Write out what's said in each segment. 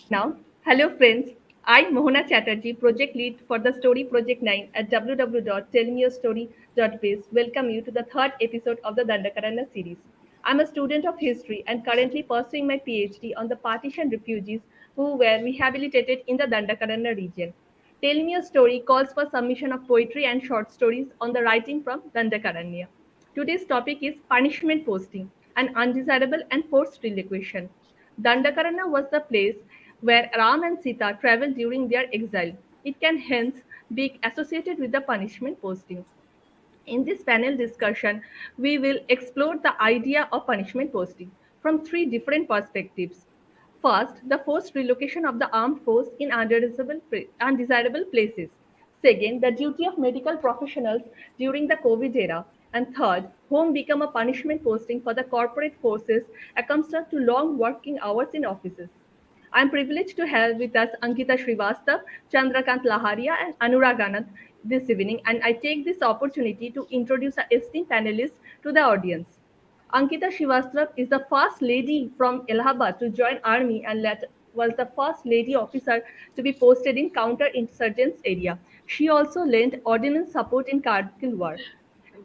Now, hello friends. I'm Mohana Chatterjee, project lead for the Story Project 9 at www.tellmeyourstory.biz. Welcome you to the third episode of the Dandakaranya series. I'm a student of history and currently pursuing my PhD on the partition refugees who were rehabilitated in the Dandakaranya region. Tell Me Your Story calls for submission of poetry and short stories on the writing from Dandakaranya. Today's topic is punishment posting, an undesirable and forced relocation. Dandakaranya was the place where Ram and Sita traveled during their exile. It can hence be associated with the punishment posting. In this panel discussion, we will explore the idea of punishment posting from three different perspectives. First, the forced relocation of the armed force in undesirable places. Second, the duty of medical professionals during the COVID era. And third, home become a punishment posting for the corporate forces accustomed to long working hours in offices. I'm privileged to have with us Ankita Srivastava, Chandrakant Lahariya, and Anurag Anand this evening, and I take this opportunity to introduce our esteemed panelists to the audience. Ankita Srivastava is the first lady from Allahabad to join army and was the first lady officer to be posted in counter-insurgents area. She also lent ordnance support in Kargil war.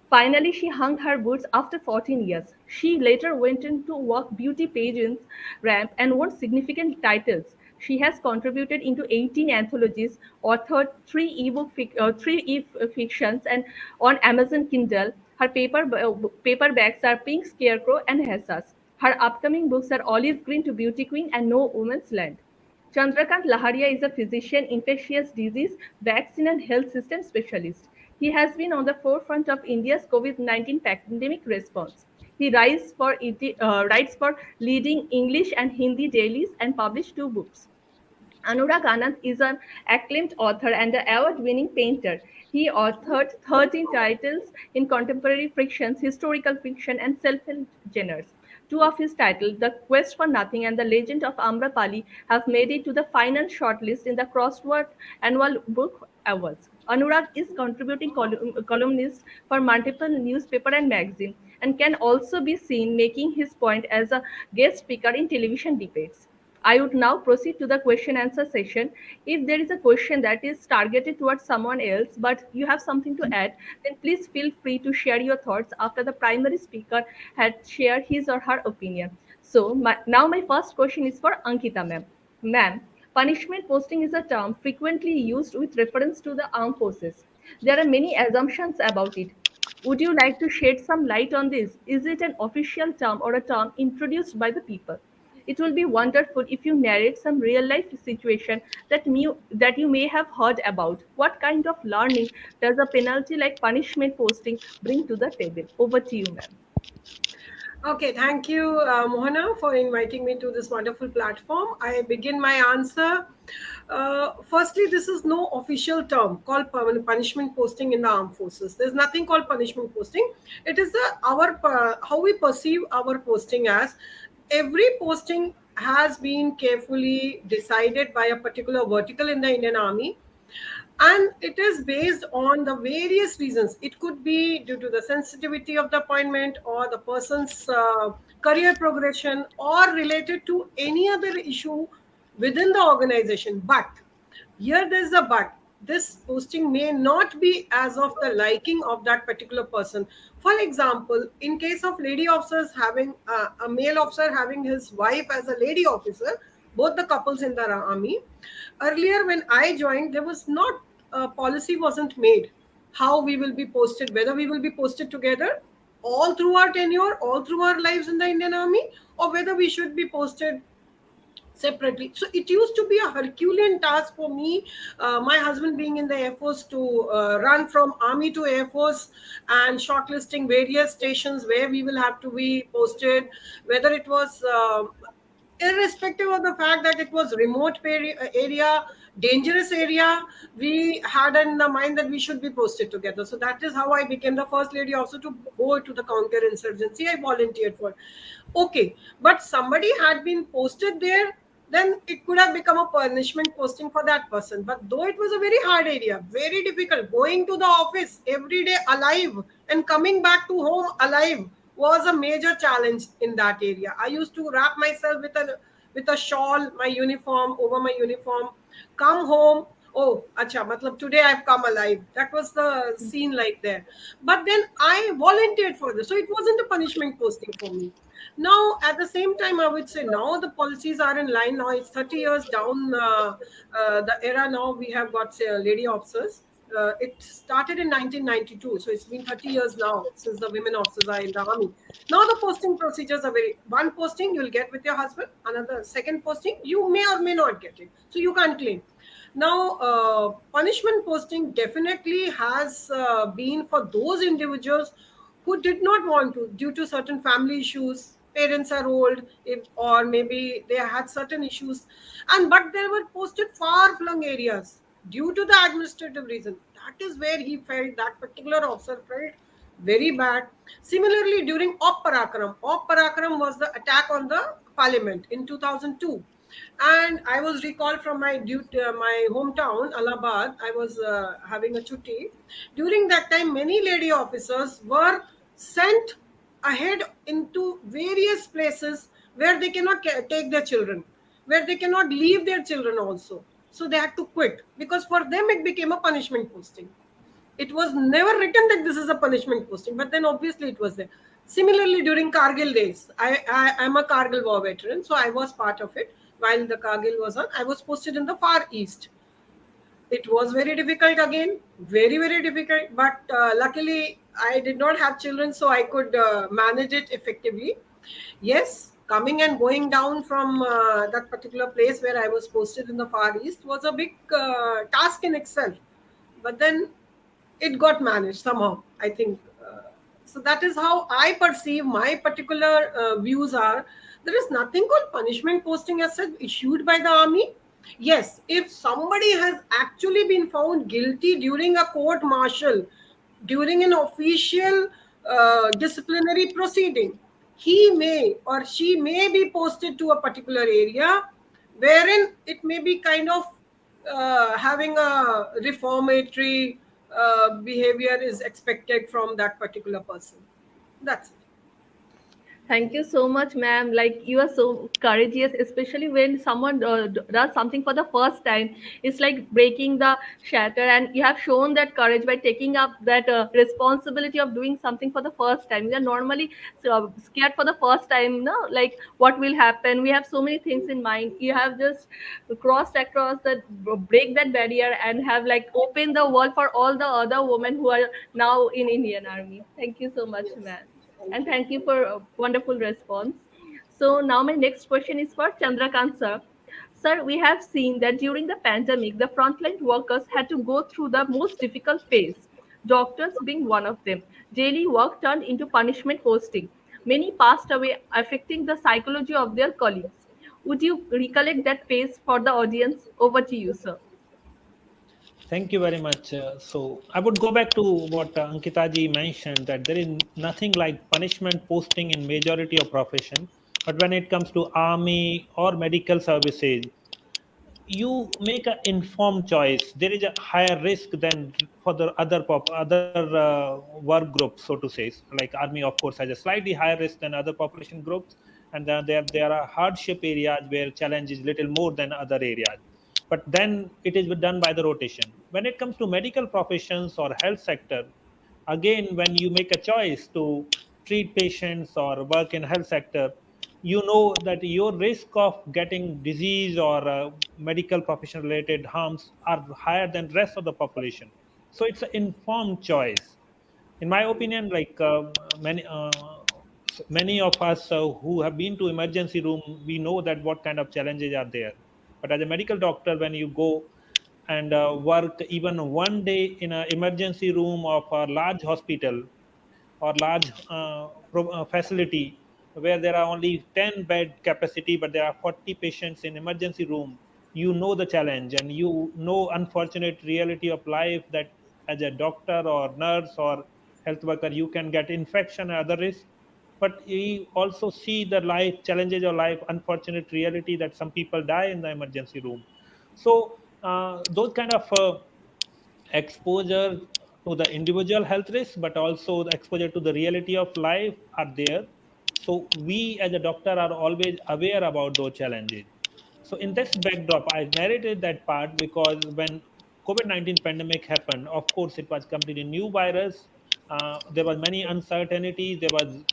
Finally, she hung her boots after 14 years. She later went into work beauty pageants ramp and won significant titles. She has contributed into 18 anthologies, authored three fictions, and on Amazon Kindle. Her paperbacks are Pink Scarecrow and Hessas. Her upcoming books are Olive Green to Beauty Queen and No Woman's Land. Chandrakant Lahariya is a physician, infectious disease, vaccine and health system specialist. He has been on the forefront of India's COVID-19 pandemic response. He writes for leading English and Hindi dailies and published two books. Anurag Anand is an acclaimed author and an award-winning painter. He authored 13 titles in contemporary fiction, historical fiction, and self-help genres. Two of his titles, The Quest for Nothing and The Legend of Amrapali, have made it to the final shortlist in the Crossword Annual Book Awards. Anurag is contributing columnist for multiple newspaper and magazine and can also be seen making his point as a guest speaker in television debates. I would now proceed to the question answer session. If there is a question that is targeted towards someone else, but you have something to add, then please feel free to share your thoughts after the primary speaker had shared his or her opinion. So, now my first question is for Ankita ma'am. Ma'am, punishment posting is a term frequently used with reference to the armed forces. There are many assumptions about it. Would you like to shed some light on this? Is it an official term or a term introduced by the people? It will be wonderful if you narrate some real life situation that you may have heard about. What kind of learning does a penalty like punishment posting bring to the table? Over to you, ma'am. Okay, thank you, Mohana, for inviting me to this wonderful platform. I begin my answer. Firstly, this is no official term called punishment posting in the armed forces. There's nothing called punishment posting. It is how we perceive our posting as. Every posting has been carefully decided by a particular vertical in the Indian Army, and it is based on the various reasons. It could be due to the sensitivity of the appointment or the person's career progression or related to any other issue within the organization. But here there's a but. This posting may not be as of the liking of that particular person. For example, in case of lady officers having a male officer having his wife as a lady officer, both the couples in the army, earlier when I joined, there was not policy wasn't made how we will be posted, whether we will be posted together all through our tenure, all through our lives in the Indian Army, or whether we should be posted separately. So it used to be a Herculean task for me, my husband being in the Air Force, to run from Army to Air Force and shortlisting various stations where we will have to be posted, whether it was irrespective of the fact that it was remote area, dangerous area, we had in the mind that we should be posted together. So that is how I became the first lady also to go to the counter-insurgency. I volunteered for. Okay, but somebody had been posted there, then it could have become a punishment posting for that person. But though it was a very hard area, very difficult, going to the office every day alive and coming back to home alive was a major challenge in that area. I used to wrap myself with a with a shawl, my uniform, over my uniform, come home. Oh, acha, matlab today I've come alive. That was the scene like there. But then I volunteered for this. So it wasn't a punishment posting for me. Now, at the same time, I would say now the policies are in line. Now it's 30 years down the era. Now we have got, say, lady officers. It started in 1992, so it's been 30 years now since the women officers are in the army. Now the posting procedures are very, one posting you'll get with your husband, another second posting you may or may not get it, so you can't claim. Now, punishment posting definitely has been for those individuals who did not want to, due to certain family issues. Parents are old, if, or maybe they had certain issues, and but they were posted far flung areas due to the administrative reason. That is where he felt, that particular officer felt very bad. Similarly, during Op Parakram was the attack on the parliament in 2002, and I was recalled from my my hometown, Allahabad. I was having a chutti. During that time, many lady officers were sent ahead into various places where they cannot take their children, where they cannot leave their children also. So they had to quit because for them it became a punishment posting. It was never written that this is a punishment posting, but then obviously it was there. Similarly, during Kargil days, I am a Kargil war veteran, so I was part of it. While the Kargil was on, I was posted in the Far East. It was very difficult again, very, very difficult, but luckily I did not have children, so I could manage it effectively. Yes, coming and going down from that particular place where I was posted in the Far East was a big task in itself. But then it got managed somehow, I think. So that is how I perceive my particular views are. There is nothing called punishment posting as such issued by the army. Yes, if somebody has actually been found guilty during a court martial, during an official disciplinary proceeding, he may or she may be posted to a particular area wherein it may be kind of having a reformatory behavior is expected from that particular person. That's it. Thank you so much, ma'am. Like you are so courageous, especially when someone does something for the first time. It's like breaking the shatter, and you have shown that courage by taking up that responsibility of doing something for the first time. We are normally scared for the first time, no? Like what will happen? We have so many things in mind. You have just crossed across that, break that barrier, and have like opened the world for all the other women who are now in Indian Army. Thank you so much, Yes. ma'am, Thank and you. thank you for a wonderful response. So now my next question is for Chandrakant sir. Sir, we have seen that during the pandemic, the frontline workers had to go through the most difficult phase, doctors being one of them. Daily work turned into punishment posting. Many passed away, affecting the psychology of their colleagues. Would you recollect that phase for the audience? Over to you, sir. Thank you very much. So I would go back to what Ankita ji mentioned, that there is nothing like punishment posting in majority of profession, but when it comes to army or medical services, you make an informed choice. There is a higher risk than for the other work groups, so to say. Like army, of course, has a slightly higher risk than other population groups, and then there are hardship areas where challenge is little more than other areas. But then it is done by the rotation. When it comes to medical professions or health sector, again, when you make a choice to treat patients or work in health sector, you know that your risk of getting disease or medical profession related harms are higher than rest of the population. So it's an informed choice, in my opinion. Like many of us who have been to emergency room, we know that what kind of challenges are there. But as a medical doctor, when you go and work even one day in an emergency room of a large hospital or large facility where there are only 10 bed capacity but there are 40 patients in emergency room, you know the challenge and you know unfortunate reality of life, that as a doctor or nurse or health worker you can get infection and other risk. But you also see the life challenges of life, unfortunate reality that some people die in the emergency room. So those kind of exposure to the individual health risk but also the exposure to the reality of life are there. So we as a doctor are always aware about those challenges. So in this backdrop, I narrated that part because when COVID-19 pandemic happened, of course, it was completely new virus. There was many uncertainty. There was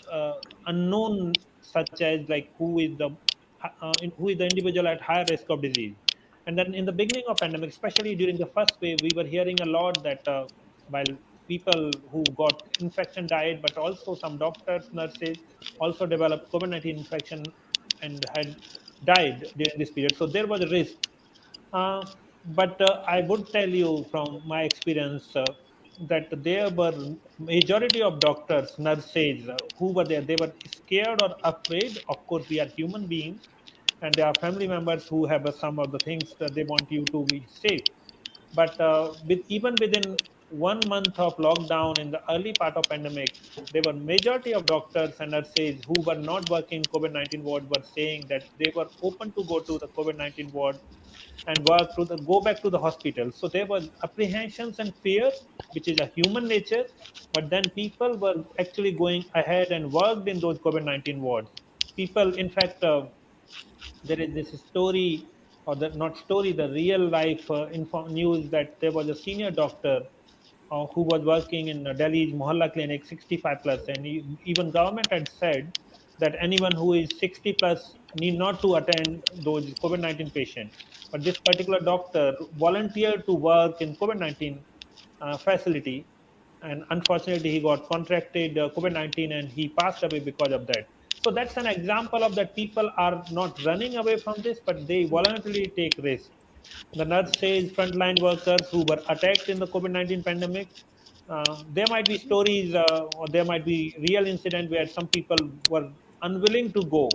unknown, such as like who is the individual at higher risk of disease. And then in the beginning of pandemic, especially during the first wave, we were hearing a lot that while people who got infection died, but also some doctors, nurses also developed COVID-19 infection and had died during this period. So there was a risk. Uh, but I would tell you from my experience that there were majority of doctors, nurses who were there. They were scared or afraid. Of course, we are human beings, and there are family members who have some of the things that they want you to be safe. But even within 1 month of lockdown in the early part of pandemic, there were majority of doctors and nurses who were not working COVID-19 ward were saying that they were open to go to the COVID-19 ward and go back to the hospital. So there was apprehensions and fear, which is a human nature. But then people were actually going ahead and worked in those COVID-19 wards. People, in fact, there is this story, or the not story, the real life news that there was a senior doctor who was working in Delhi's Mohalla clinic, 65 plus, and even government had said that anyone who is 60 plus need not to attend those COVID-19 patients. But this particular doctor volunteered to work in COVID-19 facility, and unfortunately he got contracted COVID-19 and he passed away because of that. So that's an example of that people are not running away from this, but they voluntarily take risk. The nurse says frontline workers who were attacked in the COVID-19 pandemic. There might be stories or there might be real incident where some people were unwilling to go,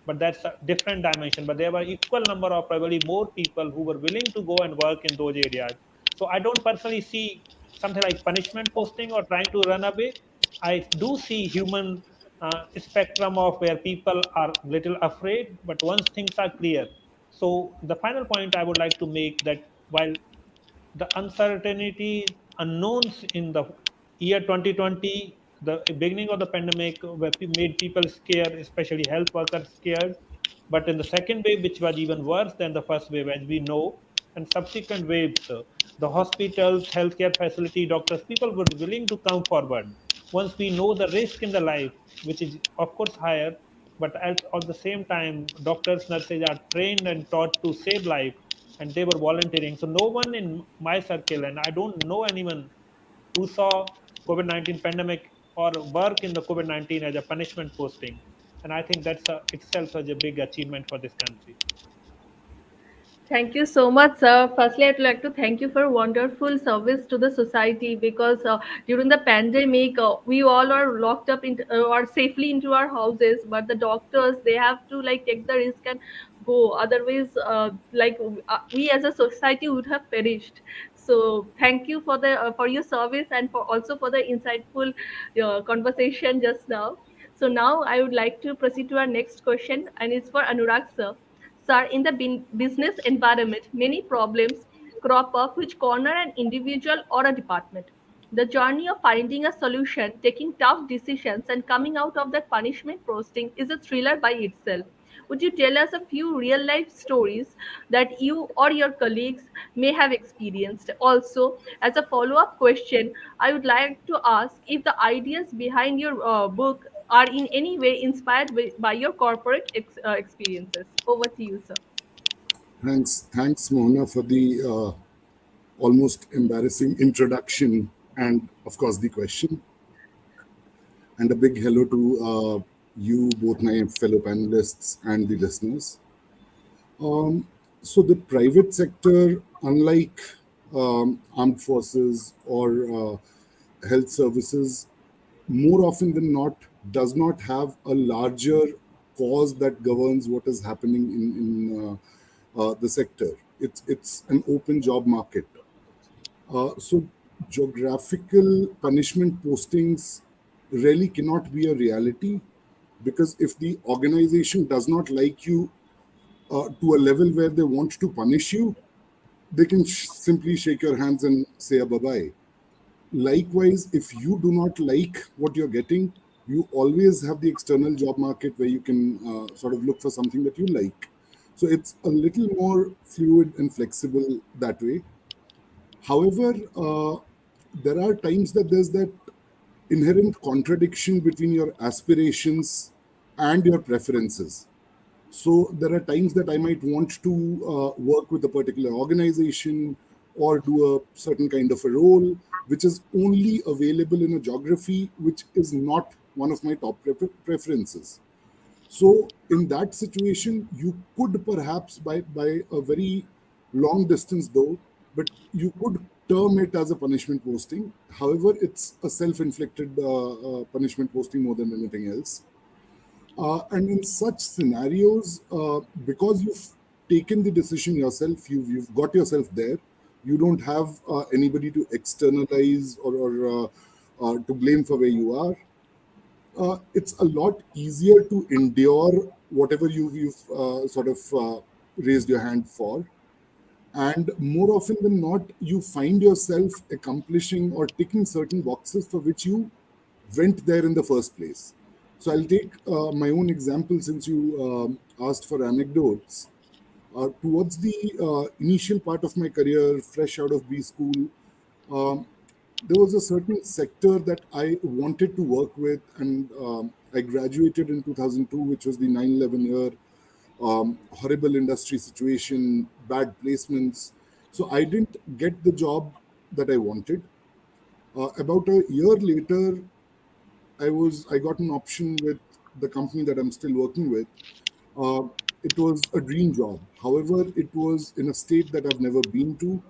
but that's a different dimension. But there were equal number of probably more people who were willing to go and work in those areas. So I don't personally see something like punishment posting or trying to run away. I do see human spectrum of where people are little afraid, but once things are clear. So the final point I would like to make that while the uncertainty unknowns in the year 2020, the beginning of the pandemic made people scared, especially health workers scared. But in the second wave, which was even worse than the first wave, as we know, and subsequent waves, the hospitals, healthcare facility, doctors, people were willing to come forward. Once we know the risk in the life, which is of course higher, but at the same time, doctors, nurses are trained and taught to save life, and they were volunteering. So no one in my circle, and I don't know anyone who saw COVID-19 pandemic or work in the COVID-19 as a punishment posting. And I think that's itself such a big achievement for this country. Thank you so much, sir. Firstly, I'd like to thank you for wonderful service to the society because during the pandemic, we all are locked up in or safely into our houses, but the doctors they have to like take the risk and go. Otherwise, we as a society would have perished. So thank you for your service and for also for the insightful conversation just now. So now I would like to proceed to our next question, and it's for Anurag, sir. Sir, in the business environment, many problems crop up which corner an individual or a department. The journey of finding a solution, taking tough decisions, and coming out of that punishment posting is a thriller by itself. Would you tell us a few real life stories that you or your colleagues may have experienced? Also, as a follow up question, I would like to ask if the ideas behind your book are in any way inspired by your corporate experiences. Over to you, sir. Thanks, Mohana, for the almost embarrassing introduction and, of course, the question. And a big hello to you, both my fellow panelists and the listeners. So, the private sector, unlike armed forces or health services, more often than not, does not have a larger cause that governs what is happening in the sector. It's an open job market. So geographical punishment postings really cannot be a reality, because if the organization does not like you to a level where they want to punish you, they can simply shake your hands and say a bye-bye. Likewise, if you do not like what you're getting, You always have the external job market where you can sort of look for something that you like. So it's a little more fluid and flexible that way. However, there are times that there's that inherent contradiction between your aspirations and your preferences. So there are times that I might want to work with a particular organization or do a certain kind of a role, which is only available in a geography which is not one of my top preferences. So in that situation, you could perhaps by a very long distance though, but you could term it as a punishment posting. However, it's a self-inflicted punishment posting more than anything else. And in such scenarios, because you've taken the decision yourself, you've got yourself there. You don't have anybody to externalize or to blame for where you are. It's a lot easier to endure whatever you've sort of raised your hand for. And more often than not, you find yourself accomplishing or ticking certain boxes for which you went there in the first place. So I'll take my own example since you asked for anecdotes. Towards the initial part of my career, fresh out of B school, um, there was a certain sector that I wanted to work with, and I graduated in 2002, which was the 9/11 year, horrible industry situation, bad placements. So I didn't get the job that I wanted. About a year later, I got an option with the company that I'm still working with. Uh, it was a dream job. However, it was in a state that I've never been to.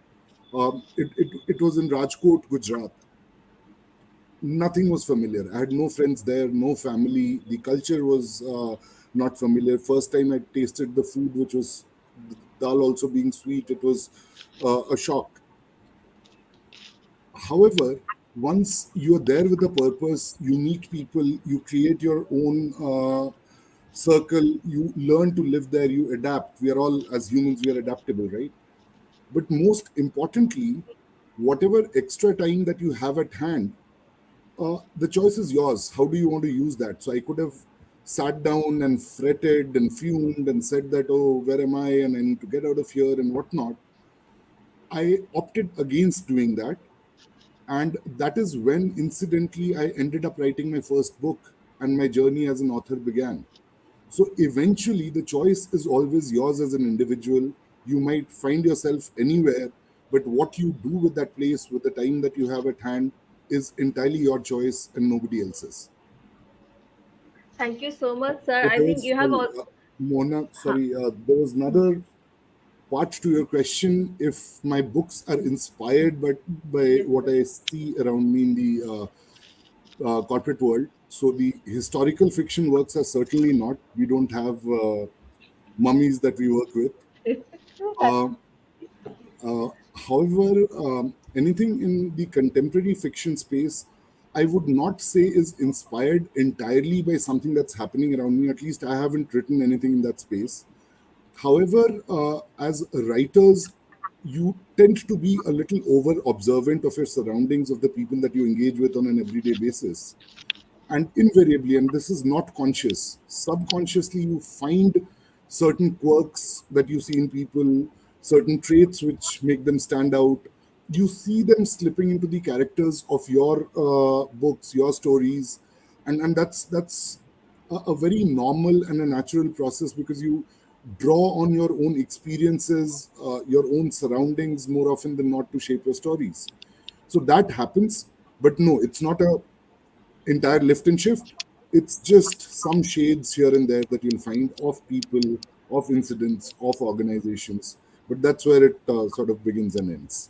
It was in Rajkot, Gujarat. Nothing was familiar. I had no friends there, no family. The culture was not familiar. First time I tasted the food, which was dal also being sweet, it was a shock. However, once you're there with a purpose, you meet people, you create your own circle, you learn to live there, you adapt. We are all, as humans, we are adaptable, right? But most importantly, whatever extra time that you have at hand, the choice is yours. How do you want to use that? So I could have sat down and fretted and fumed and said that, oh, where am I? And I need to get out of here and whatnot. I opted against doing that. And that is when, incidentally, I ended up writing my first book and my journey as an author began. So eventually, the choice is always yours as an individual. You might find yourself anywhere, but what you do with that place, with the time that you have at hand, is entirely your choice and nobody else's. Thank you so much, sir. But I there think was, you have sorry, also. Mona, Huh. sorry, there was another part to your question. If my books are inspired by Yes, what sir. I see around me in the corporate world, so the historical fiction works are certainly not. We don't have mummies that we work with. Uh, uh, However, anything in the contemporary fiction space, I would not say is inspired entirely by something that's happening around me. At least I haven't written anything in that space. However, as writers, you tend to be a little over observant of your surroundings, of the people that you engage with on an everyday basis. And invariably, and this is not conscious, subconsciously, you find certain quirks that you see in people, certain traits which make them stand out. You see them slipping into the characters of your books, your stories, and that's a very normal and a natural process because you draw on your own experiences, your own surroundings more often than not to shape your stories. So that happens, but no, it's not a entire lift and shift. It's just some shades here and there that you'll find of people, of incidents, of organizations. But that's where it sort of begins and ends.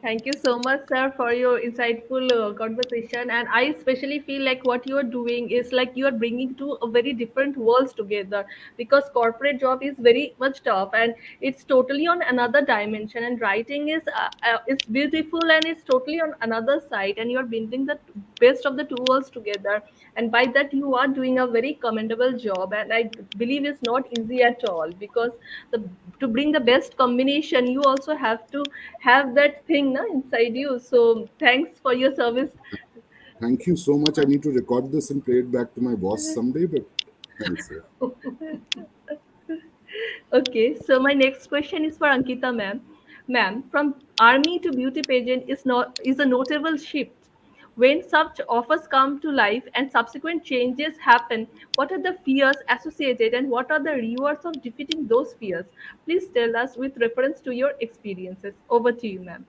Thank you so much, sir, for your insightful conversation. And I especially feel like what you are doing is like you are bringing two very different worlds together, because corporate job is very much tough and it's totally on another dimension. And writing is it's beautiful and it's totally on another side. And you are bringing the best of the two worlds together. And by that, you are doing a very commendable job. And I believe it's not easy at all, because the to bring the best combination, you also have to have that thing na, inside you. So thanks for your service. Thank you so much. I need to record this and play it back to my boss someday, but thanks. Yeah. Okay, so my next question is for Ankita, ma'am. Ma'am, from army to beauty pageant is a notable shift. When such offers come to life and subsequent changes happen, what are the fears associated and what are the rewards of defeating those fears? Please tell us with reference to your experiences. Over to you, ma'am.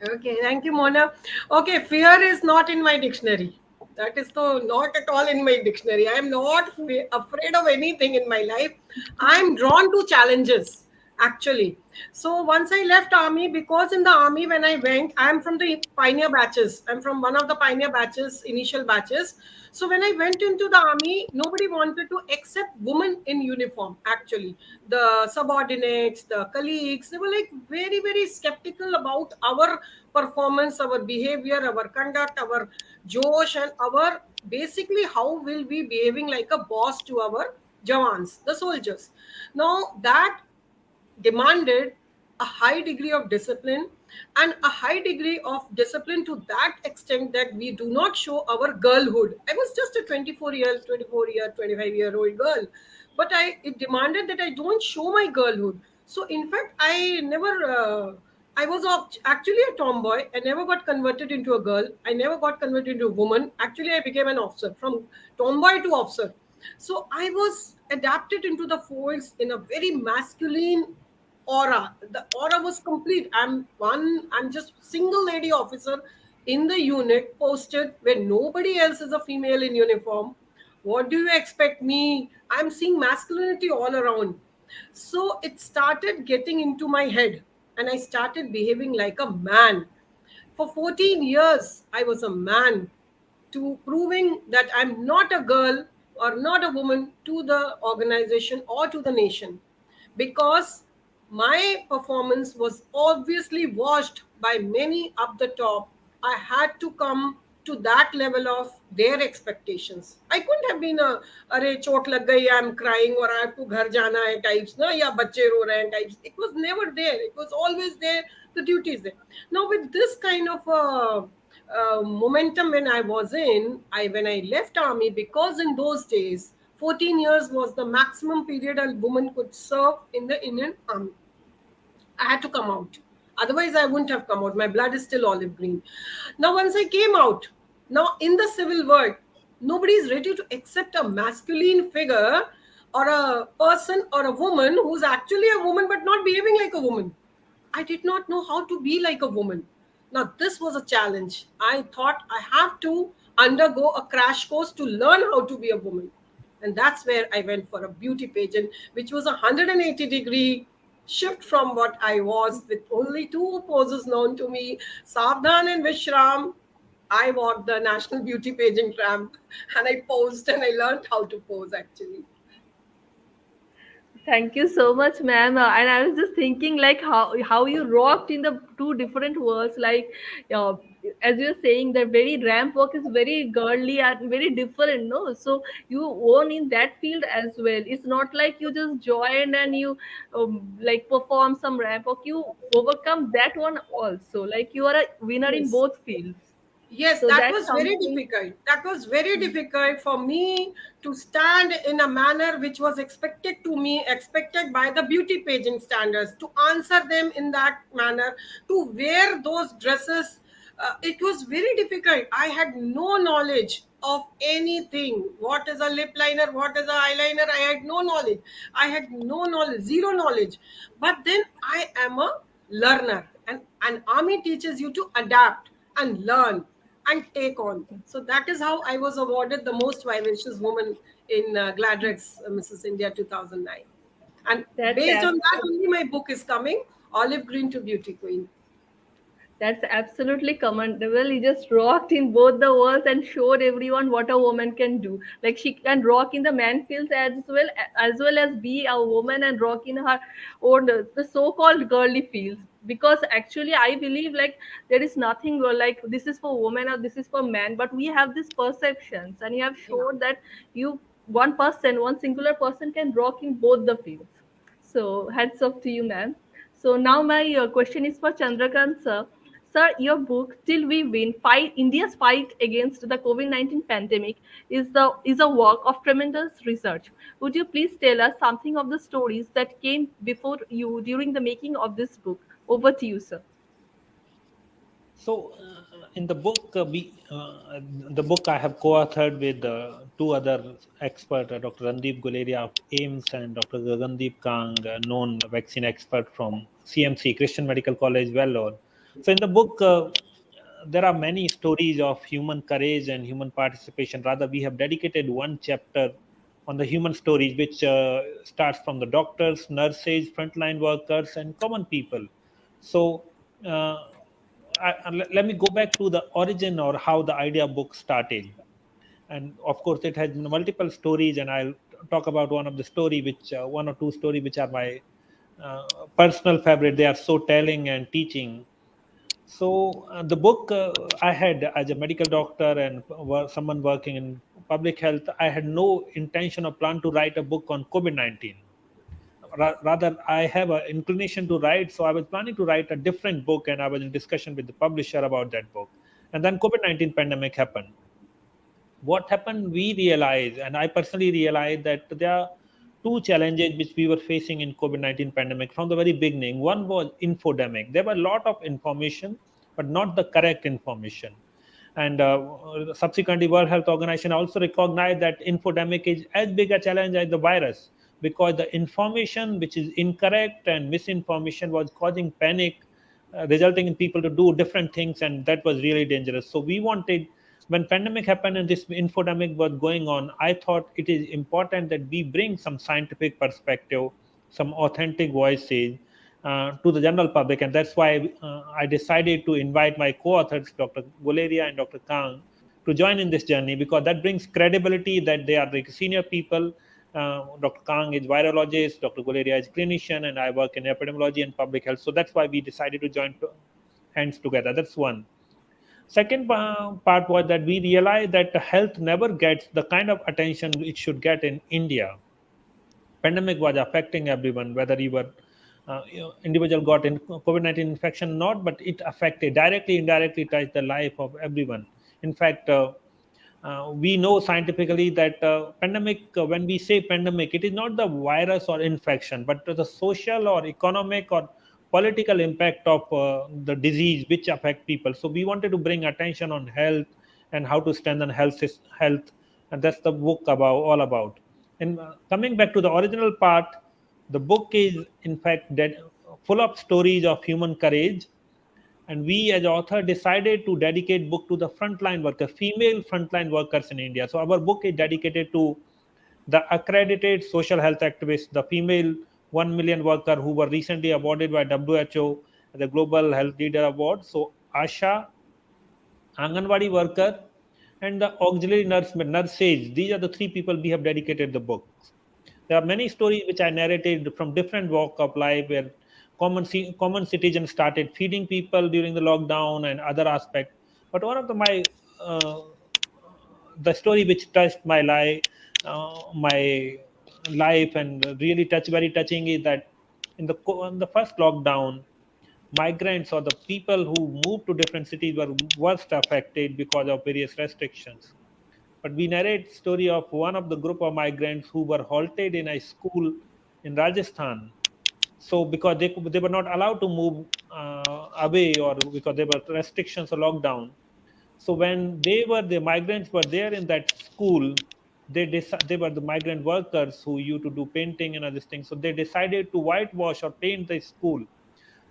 Okay, thank you, Mona. Okay, fear is not in my dictionary. That is so not at all in my dictionary. I am not afraid of anything in my life. I am drawn to challenges, actually. So once I left army, because in the army when I went, I am from the pioneer batches. I'm from one of the pioneer batches, initial batches. So when I went into the army, nobody wanted to accept women in uniform. Actually, the subordinates, the colleagues, they were like very, very skeptical about our performance, our behavior, our conduct, our josh, and our basically how will we behaving like a boss to our jawans, the soldiers. Now that demanded a high degree of discipline, and a high degree of discipline to that extent that we do not show our girlhood. I was just a 24-year 25-year-old girl, but I it demanded that I don't show my girlhood. So in fact I never I was actually a tomboy. I never got converted into a girl. I never got converted into a woman. Actually, I became an officer, from tomboy to officer. So I was adapted into the folds in a very masculine aura. The aura was complete. I'm just single lady officer in the unit, posted where nobody else is a female in uniform. What do you expect me? I'm seeing masculinity all around. So it started getting into my head, and I started behaving like a man. For 14 years, I was a man, to proving that I'm not a girl or not a woman to the organization or to the nation, because my performance was obviously watched by many up the top. I had to come to that level of their expectations. I couldn't have been a अरे चोट लग गई, I'm crying, or I have to घर जाना है types ना, या बच्चे रो रहे हैं types. It was never there. It was always there. The duty is there. Now with this kind of momentum when I was in, when I left army, because in those days 14 years was the maximum period a woman could serve in the Indian army. I had to come out. Otherwise, I wouldn't have come out. My blood is still olive green. Now, once I came out, now in the civil world, nobody is ready to accept a masculine figure or a person or a woman who's actually a woman but not behaving like a woman. I did not know how to be like a woman. Now, this was a challenge. I thought I have to undergo a crash course to learn how to be a woman. And that's where I went for a beauty pageant, which was a 180-degree shift from what I was, with only two poses known to me, Savdhan and Vishram. I walked the national beauty pageant ramp, and I posed, and I learned how to pose actually. Thank you so much, ma'am. And I was just thinking, like how you rocked in the two different worlds. Like, uh, as you're saying, the very ramp walk is very girly and very different, no? So you own in that field as well. It's not like you just joined and you like perform some ramp walk. You overcome that one also. Like you are a winner in Yes. both fields. Yes, So that that's was very something. difficult. That was very difficult for me to stand in a manner which was expected to me, expected by the beauty pageant standards, to answer them in that manner, to wear those dresses. It was very difficult. I had no knowledge of anything. What is a lip liner? What is a eyeliner? I had no knowledge. I had no knowledge, zero knowledge. But then I am a learner, and an army teaches you to adapt and learn and take on. So that is how I was awarded the most vivacious woman in Gladrex, Mrs. India 2009. And That's based on that, absolutely. only my book is coming, Olive Green to Beauty Queen. That's absolutely commendable. He just rocked in both the worlds and showed everyone what a woman can do. Like she can rock in the man fields as well as be a woman and rock in her own the so-called girly fields. Because actually, I believe like there is nothing like this is for women or this is for men, but we have these perceptions, and you have Yeah. showed that one singular person can rock in both the fields. So hats off to you, ma'am. So now my question is for Chandrakant sir. Sir, your book "Till We Win: Fight India's Fight Against the COVID-19 Pandemic" is a work of tremendous research. Would you please tell us something of the stories that came before you during the making of this book? Over to you, sir. So, in the book, the book I have co-authored with two other experts, Dr. Randeep Guleria of AIMS and Dr. Gagandeep Kang, known vaccine expert from CMC, Christian Medical College, Vellore. So, in the book, there are many stories of human courage and human participation. Rather, we have dedicated one chapter on the human stories, which starts from the doctors, nurses, frontline workers, and common people. So, uh, let me go back to the origin or how the idea book started. And of course, it has multiple stories, and I'll talk about one of the story, which one or two story, which are my personal favorite. They are so telling and teaching. So the book I had as a medical doctor and someone working in public health, I had no intention or plan to write a book on COVID-19. Rather, I have an inclination to write, so I was planning to write a different book, and I was in discussion with the publisher about that book. And then COVID-19 pandemic happened. What happened, we realized, and I personally realized, that there are two challenges which we were facing in COVID-19 pandemic from the very beginning. One was infodemic. There were a lot of information, but not the correct information. And subsequently, World Health Organization also recognized that infodemic is as big a challenge as the virus, because the information which is incorrect and misinformation was causing panic, resulting in people to do different things, and that was really dangerous. So we wanted, when pandemic happened and this infodemic was going on, I thought it is important that we bring some scientific perspective, some authentic voices to the general public. And that's why I decided to invite my co-authors, Dr. Guleria and Dr. Kang, to join in this journey, because that brings credibility that they are like senior people. Dr. Kang is virologist, Dr. Guleria is clinician, and I work in epidemiology and public health. So that's why we decided to join hands together. That's one. Second part was that we realized that health never gets the kind of attention it should get in India. Pandemic was affecting everyone, whether you were individual got in COVID-19 infection or not, but it affected directly, indirectly touched the life of everyone. In fact, we know scientifically that pandemic, when we say pandemic, it is not the virus or infection, but the social or economic or political impact of the disease which affect people. So we wanted to bring attention on health and how to strengthen health, and that's the book about all about. And coming back to the original part, the book is in fact full of stories of human courage. And we as author decided to dedicate book to the frontline worker, female frontline workers in India. So our book is dedicated to the accredited social health activists, the female 1 million worker who were recently awarded by WHO the Global Health Leader Award. So Asha, Anganwadi worker, and the auxiliary nurses. These are the three people we have dedicated the book. There are many stories which I narrated from different walk of life, where common citizens started feeding people during the lockdown and other aspects. But one of uh, the story which touched my life and really very touching, is that in the first lockdown, migrants or the people who moved to different cities were worst affected because of various restrictions. But we narrate story of one of the group of migrants who were halted in a school in Rajasthan. So because they were not allowed to move away, or because there were restrictions or lockdown. So when the migrants were there in that school, they were the migrant workers who used to do painting and other things. So they decided to whitewash or paint the school.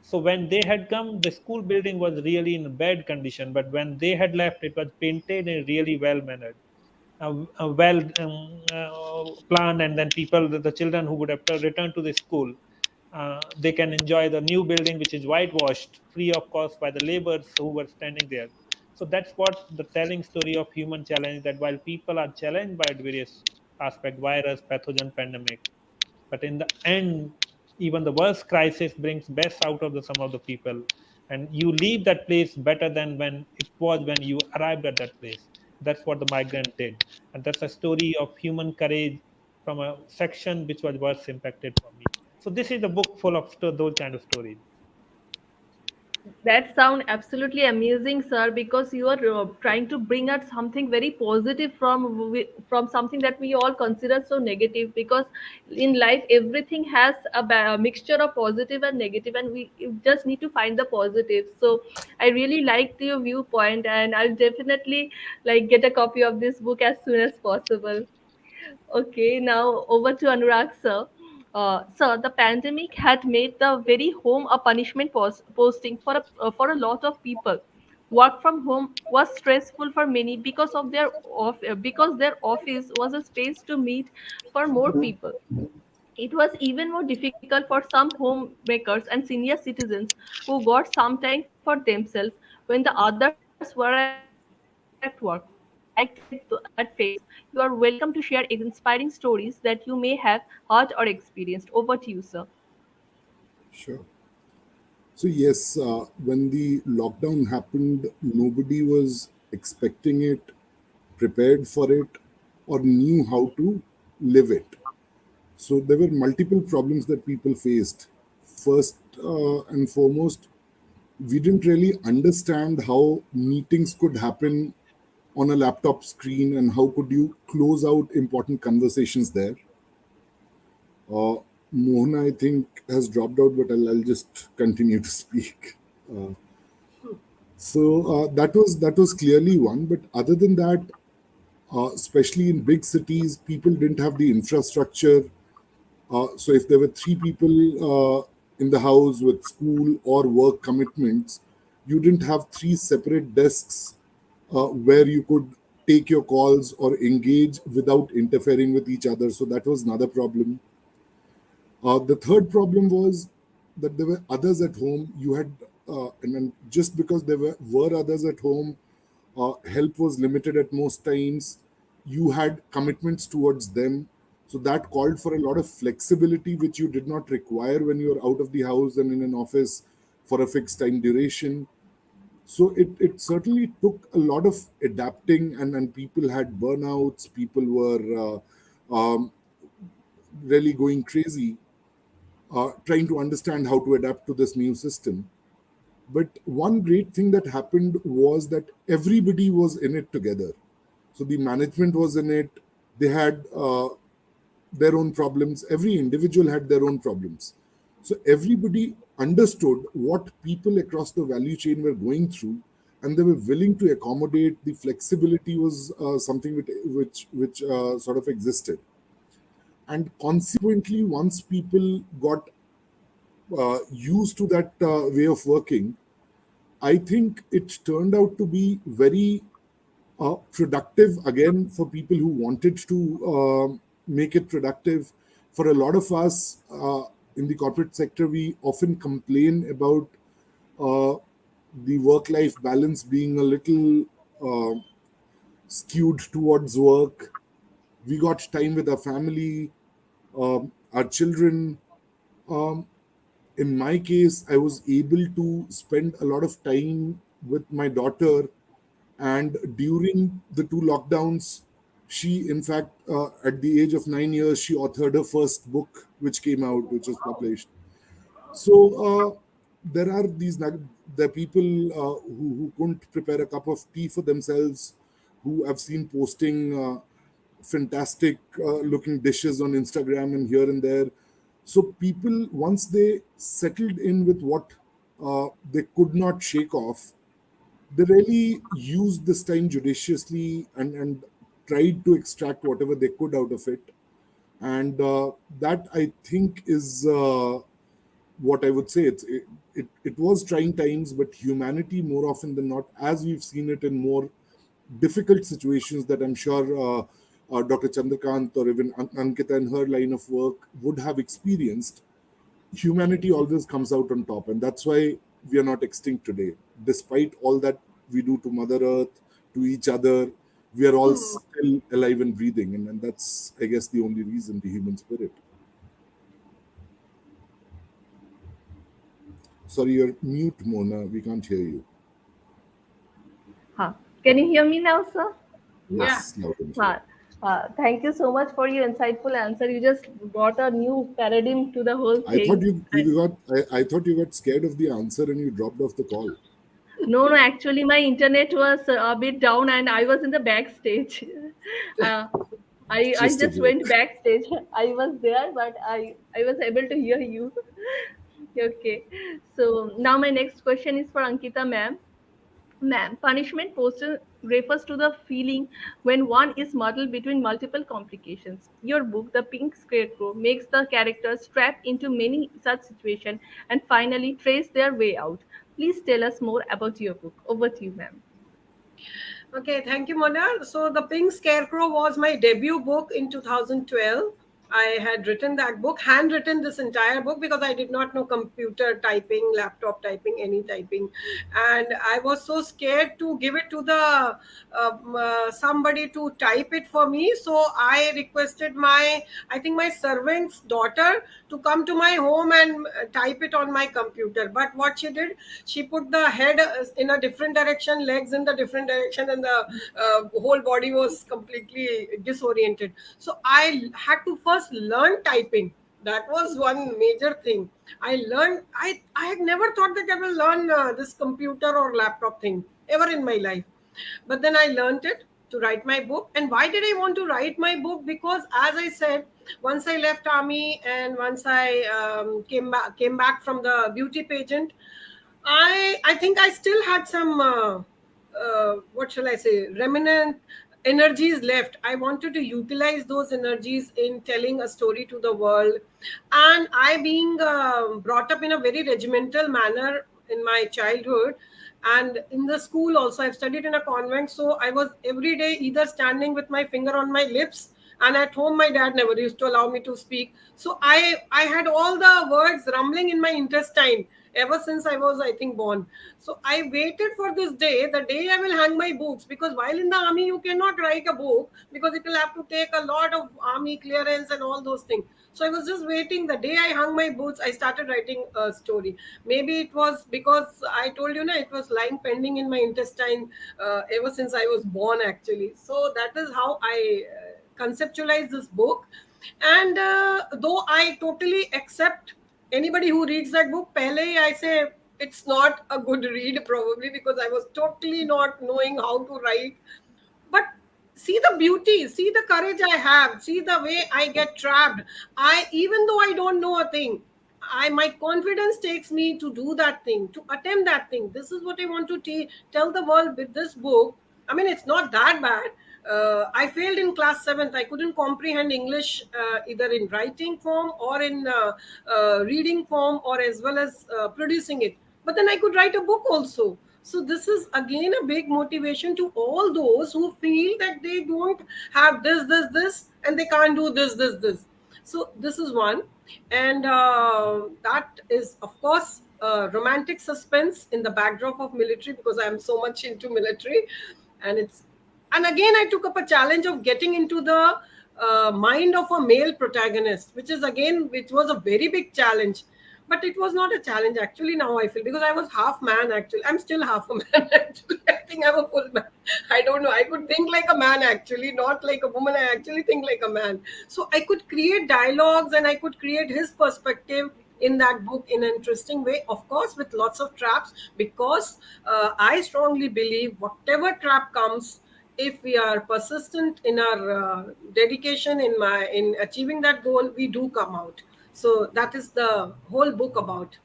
So when they had come, the school building was really in bad condition. But when they had left, it was painted in really well mannered, well planned, and then the children who would have to return to the school, they can enjoy the new building, which is whitewashed, free of cost by the laborers who were standing there. So that's what the telling story of human challenge, that while people are challenged by various aspect, virus, pathogen, pandemic, but in the end, even the worst crisis brings best out of some of the people, and you leave that place better than when it was when you arrived at that place. That's what the migrant did, and that's a story of human courage from a section which was worst impacted for me. So this is a book full of those kind of stories. That sound absolutely amazing, sir, because you are trying to bring out something very positive from something that we all consider so negative. Because in life, everything has a mixture of positive and negative, and we you just need to find the positive. So I really liked your viewpoint, and I'll definitely like get a copy of this book as soon as possible. Okay, now over to Anurag, sir. Sir, the pandemic had made the very home a punishment posting for a lot of people. Work from home was stressful for many because their office was a space to meet for more people. It was even more difficult for some homemakers and senior citizens who got some time for themselves when the others were at work. If you would like to share that phase, you are welcome to share inspiring stories that you may have heard or experienced. Over to you, sir. Sure. So yes, when the lockdown happened, nobody was expecting it, prepared for it, or knew how to live it. So there were multiple problems that people faced. First and foremost, we didn't really understand how meetings could happen on a laptop screen and how could you close out important conversations there. Uh, Mohana, I think, has dropped out, but I'll just continue to speak. Uh, that was clearly one. But other than that, especially in big cities, people didn't have the infrastructure. So if there were three people in the house with school or work commitments, you didn't have three separate desks where you could take your calls or engage without interfering with each other. So that was another problem. The third problem was that there were others at home. You had, and then just because there were others at home, help was limited at most times. You had commitments towards them. So that called for a lot of flexibility, which you did not require when you're out of the house and in an office for a fixed time duration. So it certainly took a lot of adapting, and people had burnouts. People were really going crazy trying to understand how to adapt to this new system. But one great thing that happened was that everybody was in it together. So the management was in it. They had their own problems. Every individual had their own problems. So everybody understood what people across the value chain were going through, and they were willing to accommodate. The flexibility was something which sort of existed. And consequently, once people got used to that way of working, I think it turned out to be very productive again for people who wanted to make it productive. For a lot of us in the corporate sector, we often complain about uh, the work life balance being a little skewed towards work. We got time with our family, our children. Um, in my case, I was able to spend a lot of time with my daughter. And during the two lockdowns, she, in fact, at the age of 9 years, she authored her first book, which came out, which was published. So there are people who couldn't prepare a cup of tea for themselves, who I've seen posting fantastic looking dishes on Instagram and here and there. So people, once they settled in with what they could not shake off, they really used this time judiciously and tried to extract whatever they could out of it. And that, I think, is what I would say. It was trying times, but humanity, more often than not, as we've seen it in more difficult situations that I'm sure Dr. Chandrakant or even Ankita in her line of work would have experienced, humanity always comes out on top. And that's why we are not extinct today. Despite all that we do to Mother Earth, to each other, we are all still alive and breathing. And that's, I guess, the only reason, the human spirit. Sorry, you're mute, Mona. We can't hear you. Huh. Can you hear me now, sir? Yeah. Yes, loud and clear. Huh. Thank you so much for your insightful answer. You just brought a new paradigm to the whole I thought thing. And I thought you got scared of the answer and you dropped off the call. no, no, actually, my internet was a bit down, and I was in the backstage. uh, I Just a just went joke. backstage. I was there, but I was able to hear you. Okay. So now my next question is for Ankita, ma'am. Ma'am, punishment posture refers to the feeling when one is muddled between multiple complications. Your book, The Pink Scarecrow, makes the characters trapped into many such situations and finally trace their way out. Please tell us more about your book. Over to you, ma'am. Okay, thank you, Mona. So, The Pink Scarecrow was my debut book in 2012. I had written that book, handwritten this entire book because I did not know computer typing, laptop typing, any typing, and I was so scared to give it to the somebody to type it for me. So I requested I think my servant's daughter to come to my home and type it on my computer. But what she did, she put the head in a different direction, legs in the different direction, and the whole body was completely disoriented. So I had to first learn typing. That was one major thing I learned. I had never thought that I will learn this computer or laptop thing ever in my life, but then I learned it to write my book. And why did I want to write my book? Because, as I said, once I left army and once I came back from the beauty pageant, I think I still had some what shall I say, remnant energies left. I wanted to utilize those energies in telling a story to the world. And I, being brought up in a very regimental manner in my childhood, and in the school also, I've studied in a convent, so I was every day either standing with my finger on my lips, and at home my dad never used to allow me to speak. So I had all the words rumbling in my intestine ever since I was, I think, born. So I waited for this day, the day I will hang my books, because while in the army you cannot write a book because it will have to take a lot of army clearance and all those things. So I was just waiting. The day I hung my boots, I started writing a story. Maybe it was because I told you, it was lying pending in my intestine ever since I was born, actually. So that is how I conceptualize this book. And though I totally accept anybody who reads that book, pehle I say it's not a good read, probably because I was totally not knowing how to write. But see the beauty, see the courage I have, see the way I get trapped. I, even though I don't know a thing, I, my confidence takes me to do that thing, to attempt that thing. This is what I want to tell the world with this book. I mean, it's not that bad. I failed in class 7th. I couldn't comprehend English either in writing form or in reading form, or as well as producing it. But then I could write a book also. So this is again a big motivation to all those who feel that they don't have this, and they can't do this. So this is one. And that is, of course, romantic suspense in the backdrop of military, because I am so much into military. And it's, and again I took up a challenge of getting into the mind of a male protagonist, which was a very big challenge. But it was not a challenge, actually, now I feel, because I was half man. Actually, I'm still half a man. Actually, I think I'm a full man. I don't know, I could think like a man, actually, not like a woman. I actually think like a man. So I could create dialogues and I could create his perspective in that book in an interesting way, of course, with lots of traps, because I strongly believe whatever trap comes, if we are persistent in our dedication in achieving that goal, we do come out. So that is the whole book about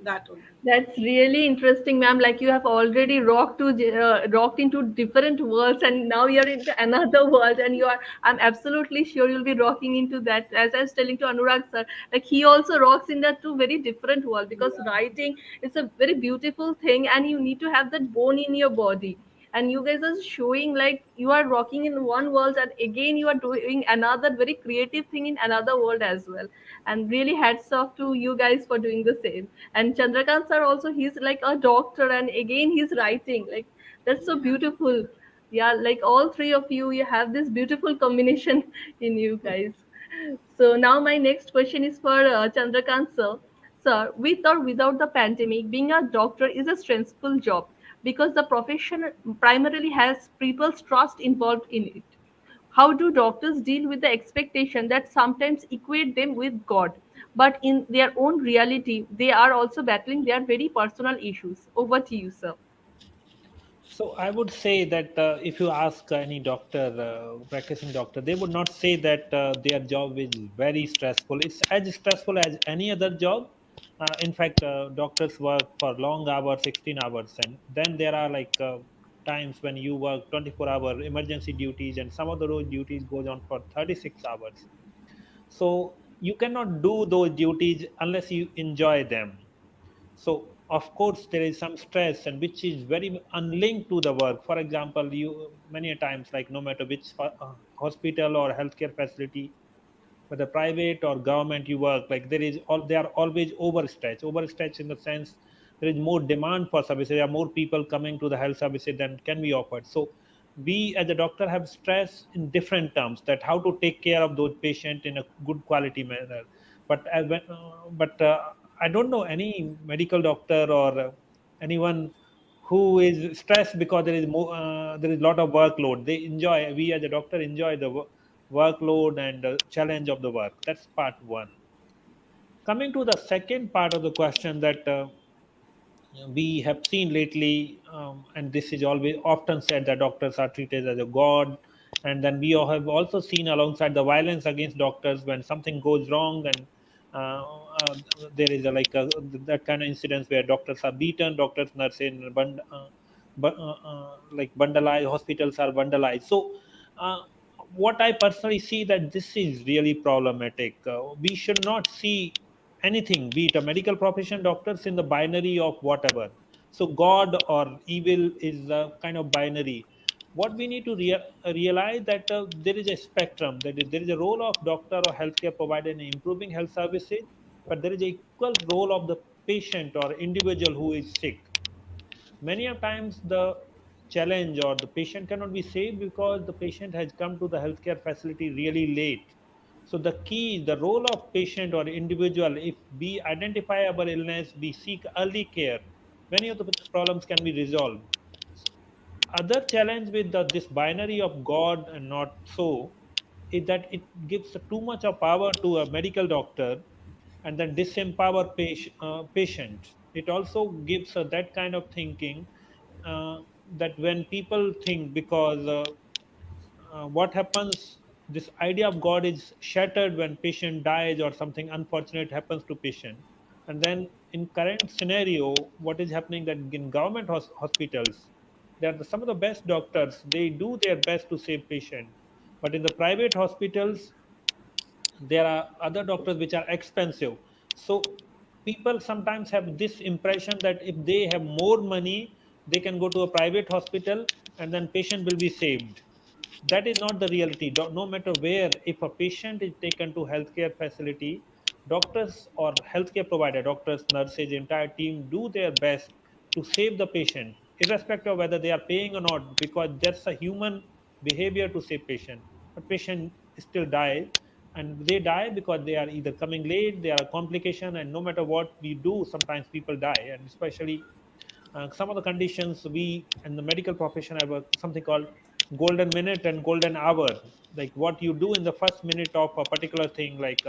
that only. That's really interesting, ma'am. Like you have already rocked into different worlds, and now you're into another world, and you are. I'm absolutely sure you'll be rocking into that. As I was telling to Anurag sir, like he also rocks in that two very different world, because Yeah. writing is a very beautiful thing, and you need to have that bone in your body. And you guys are showing like you are rocking in one world, and again you are doing another very creative thing in another world as well. And really hats off to you guys for doing the same. And Chandrakant sir also, he's like a doctor, and again he's writing. Like that's so Yeah. beautiful. Yeah, like all three of you, you have this beautiful combination in you guys. So now my next question is for Chandrakant sir. Sir, with or without the pandemic, being a doctor is a stressful job because the profession primarily has people's trust involved in it. How do doctors deal with the expectation that sometimes equate them with God, but in their own reality, they are also battling their very personal issues? Over to you, sir. So I would say that if you ask any doctor, practicing doctor, they would not say that their job is very stressful. It's as stressful as any other job. In fact, doctors work for long hours, 16 hours, and then there are like times when you work 24-hour emergency duties, and some of those duties goes on for 36 hours. So you cannot do those duties unless you enjoy them. So of course there is some stress, and which is very unlinked to the work. For example, you many a times, like no matter which hospital or healthcare facility, whether private or government you work, like they are always overstretched in the sense there is more demand for services. There are more people coming to the health services than can be offered. So we as a doctor have stress in different terms, that how to take care of those patients in a good quality manner. But I don't know any medical doctor or anyone who is stressed because there is a lot of workload. They enjoy, we as a doctor enjoy the workload and the challenge of the work. That's part one. Coming to the second part of the question, that we have seen lately, and this is always often said, that doctors are treated as a god. And then we all have also seen alongside the violence against doctors, when something goes wrong, and there is that kind of incidents where doctors are beaten, doctors, nurses, like vandalized, hospitals are vandalized. So uh, what I personally see, that this is really problematic. We should not see anything, be it a medical profession, doctors, in the binary of whatever. So God or evil is a kind of binary. What we need to realize, that there is a spectrum, that there is a role of doctor or healthcare provider in improving health services, but there is a equal role of the patient or individual who is sick. Many of times the challenge, or the patient cannot be saved because the patient has come to the healthcare facility really late. So the key, the role of patient or individual, if we identify our illness, we seek early care, many of the problems can be resolved. Other challenge with this binary of god and not so, is that it gives too much of power to a medical doctor, and then disempower patient. It also gives that kind of thinking, uh, that when people think, because what happens, this idea of god is shattered when patient dies or something unfortunate happens to patient. And then in current scenario, what is happening, that in government hospitals, they are some of the best doctors, they do their best to save patient. But in the private hospitals, there are other doctors which are expensive. So people sometimes have this impression that if they have more money, they can go to a private hospital and then patient will be saved. That is not the reality. No matter where, if a patient is taken to healthcare facility, doctors or healthcare provider, doctors, nurses, entire team do their best to save the patient, irrespective of whether they are paying or not, because that's a human behavior to save patient. But patient still die, and they die because they are either coming late, they are a complication, and no matter what we do, sometimes people die. And especially some of the conditions, we in the medical profession have something called golden minute and golden hour. Like what you do in the first minute of a particular thing, like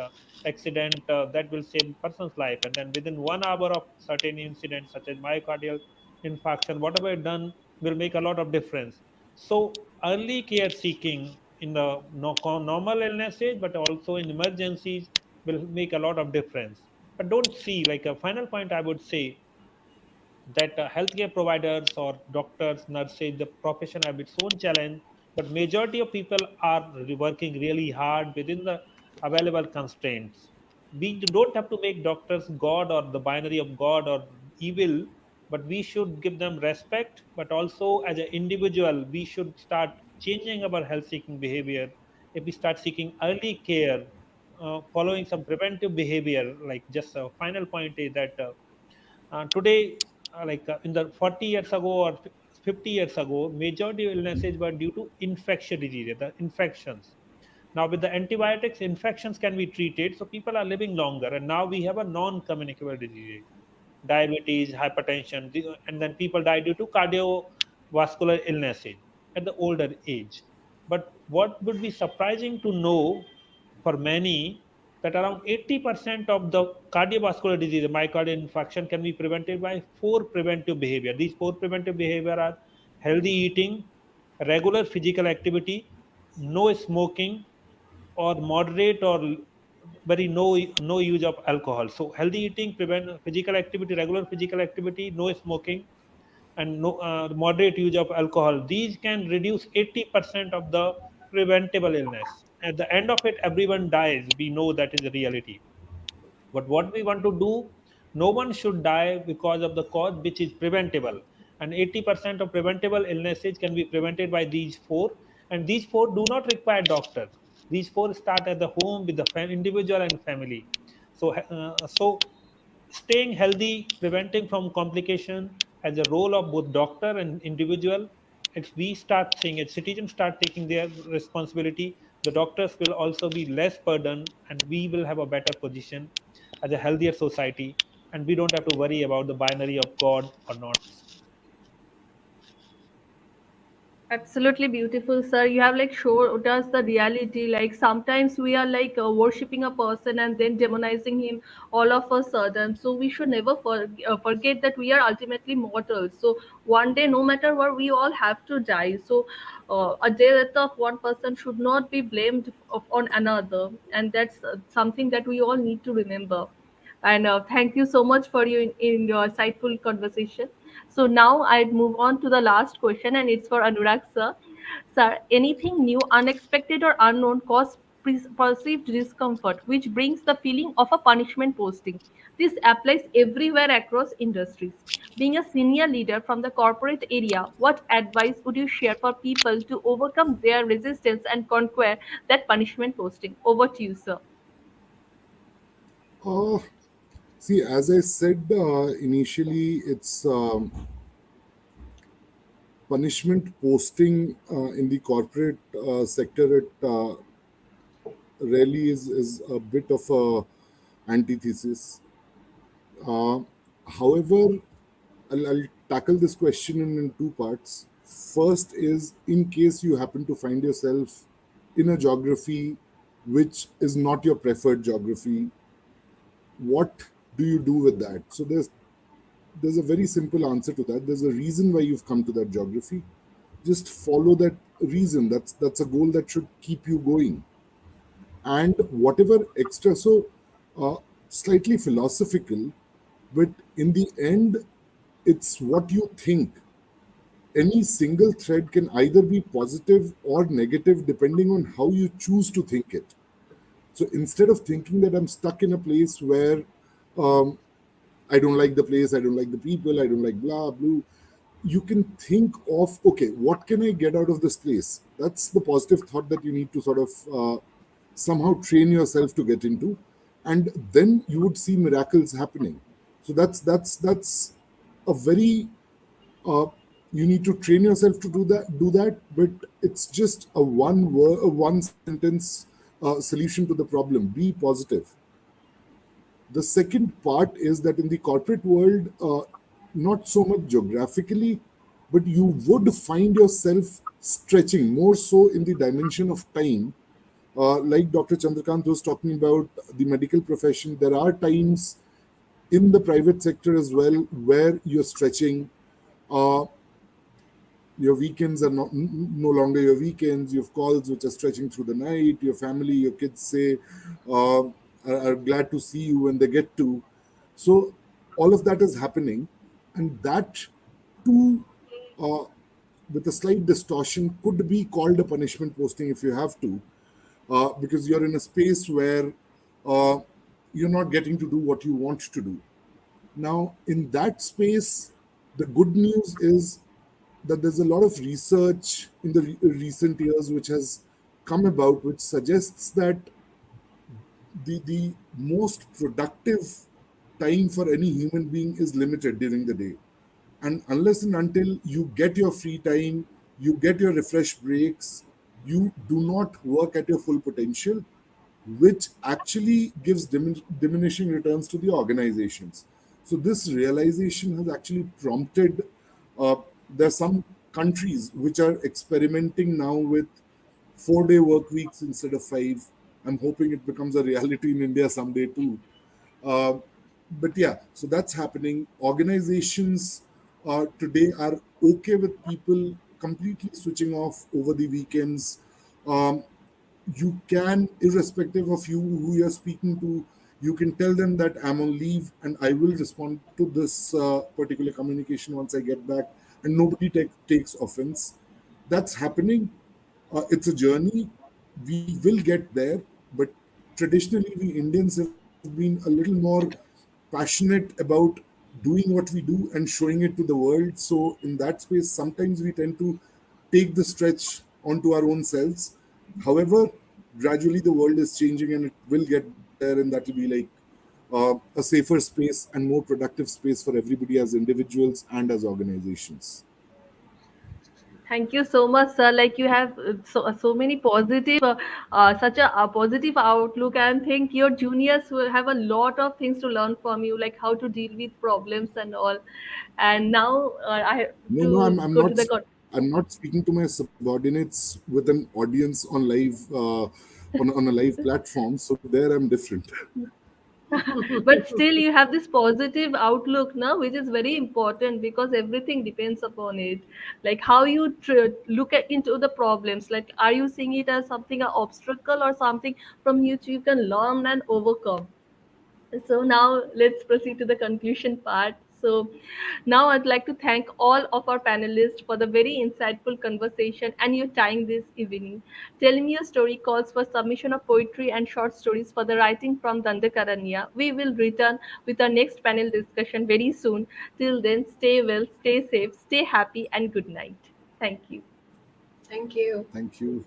accident, that will save person's life, and then within 1 hour of certain incidents such as myocardial infarction, whatever it done will make a lot of difference. So early care seeking in the normal illness stage, but also in emergencies, will make a lot of difference. But don't see, like a final point I would say, that healthcare providers or doctors, nurses, the profession have its own challenge, but majority of people are working really hard within the available constraints. We don't have to make doctors god or the binary of god or evil, but we should give them respect. But also as an individual, we should start changing our health seeking behavior. If we start seeking early care, following some preventive behavior, like just a final point is that today, in the 40 years ago or 50 years ago, majority of illnesses were due to infectious diseases, the infections. Now with the antibiotics, infections can be treated, so people are living longer. And now we have a non-communicable disease, diabetes, hypertension, and then people die due to cardiovascular illnesses at the older age. But what would be surprising to know for many, that around 80% of the cardiovascular disease, myocardial infarction, can be prevented by four preventive behavior. These four preventive behavior are healthy eating, regular physical activity, no smoking, or moderate or very no use of alcohol. So healthy eating, prevent physical activity, regular physical activity, no smoking, and no moderate use of alcohol. These can reduce 80% of the preventable illness. At the end of it, everyone dies. We know that is a reality. But what we want to do, no one should die because of the cause which is preventable. And 80% of preventable illnesses can be prevented by these four. And these four do not require doctors. These four start at the home with the individual and family. So staying healthy, preventing from complication as a role of both doctor and individual. If we start seeing it, citizens start taking their responsibility, the doctors will also be less burdened, and we will have a better position as a healthier society, and we don't have to worry about the binary of God or not. Absolutely beautiful, sir. You have like showed us the reality. Like sometimes we are like worshipping a person and then demonizing him all of a sudden. So we should never forget that we are ultimately mortals. So one day, no matter what, we all have to die. So a death of one person should not be blamed on another, and that's something that we all need to remember. And thank you so much for in your insightful conversation. So now I'd move on to the last question, and it's for Anurag sir. Sir, anything new, unexpected, or unknown cause perceived discomfort, which brings the feeling of a punishment posting. This applies everywhere across industries. Being a senior leader from the corporate area, what advice would you share for people to overcome their resistance and conquer that punishment posting? Over to you, sir. Uh, See, as I said initially, it's punishment posting in the corporate sector. It really is a bit of a antithesis. Uh, However, I'll tackle this question in two parts. First is, in case you happen to find yourself in a geography which is not your preferred geography, what do you do with that? So there's a very simple answer to that. There's a reason why you've come to that geography. Just follow that reason. That's a goal that should keep you going. And whatever extra, so uh, slightly philosophical, but in the end, it's what you think. Any single thread can either be positive or negative depending on how you choose to think it. So instead of thinking that I'm stuck in a place where um, I don't like the place, I don't like the people, I don't like blah, blue, you can think of, okay, what can I get out of this place? That's the positive thought that you need to sort of somehow train yourself to get into. And then you would see miracles happening. So that's a very uh, you need to train yourself to do that, but it's just a one word, a one sentence solution to the problem. Be positive. The second part is that in the corporate world, not so much geographically, but you would find yourself stretching more so in the dimension of time. Like Dr. Chandrakant was talking about the medical profession, there are times in the private sector as well where you're stretching. Uh, your weekends are no longer your weekends. You have calls which are stretching through the night. Your family, your kids say, are glad to see you when they get to. So all of that is happening, and that too, uh, with a slight distortion, could be called a punishment posting if you have to, because you're in a space where uh, you're not getting to do what you want to do. Now, in that space, the good news is that there's a lot of research in the recent years which has come about, which suggests that the most productive time for any human being is limited during the day. And unless and until you get your free time, you get your refresh breaks, you do not work at your full potential, which actually gives diminishing returns to the organizations. So this realization has actually prompted. Uh, there are some countries which are experimenting now with 4-day work weeks instead of 5. I'm hoping it becomes a reality in India someday too. Uh, but yeah, so that's happening. Organizations today are okay with people completely switching off over the weekends. Um, you can, irrespective of you who you're speaking to, you can tell them that I'm on leave and I will respond to this particular communication once I get back, and nobody takes offense. That's happening. It's a journey. We will get there, but traditionally we Indians have been a little more passionate about doing what we do and showing it to the world. So in that space, sometimes we tend to take the stretch onto our own selves. However, gradually the world is changing and it will get there, and that will be like a safer space and more productive space for everybody as individuals and as organizations. Thank you so much, sir. Like you have so many positive, such a positive outlook, and think your juniors will have a lot of things to learn from you, like how to deal with problems and all. And now I have No, to no, go to the I'm not speaking to my subordinates with an audience on live on a live platform. So there I'm different. but still you have this positive outlook now, which is very important because everything depends upon it. Like how you look at into the problems, like are you seeing it as something an obstacle or something from which you can learn and overcome. So now let's proceed to the conclusion part. So now I'd like to thank all of our panelists for the very insightful conversation and your time this evening. Tell Me Your Story calls for submission of poetry and short stories for the writing from Dandakaranya. We will return with our next panel discussion very soon. Till then, stay well, stay safe, stay happy, and good night. Thank you. Thank you. Thank you.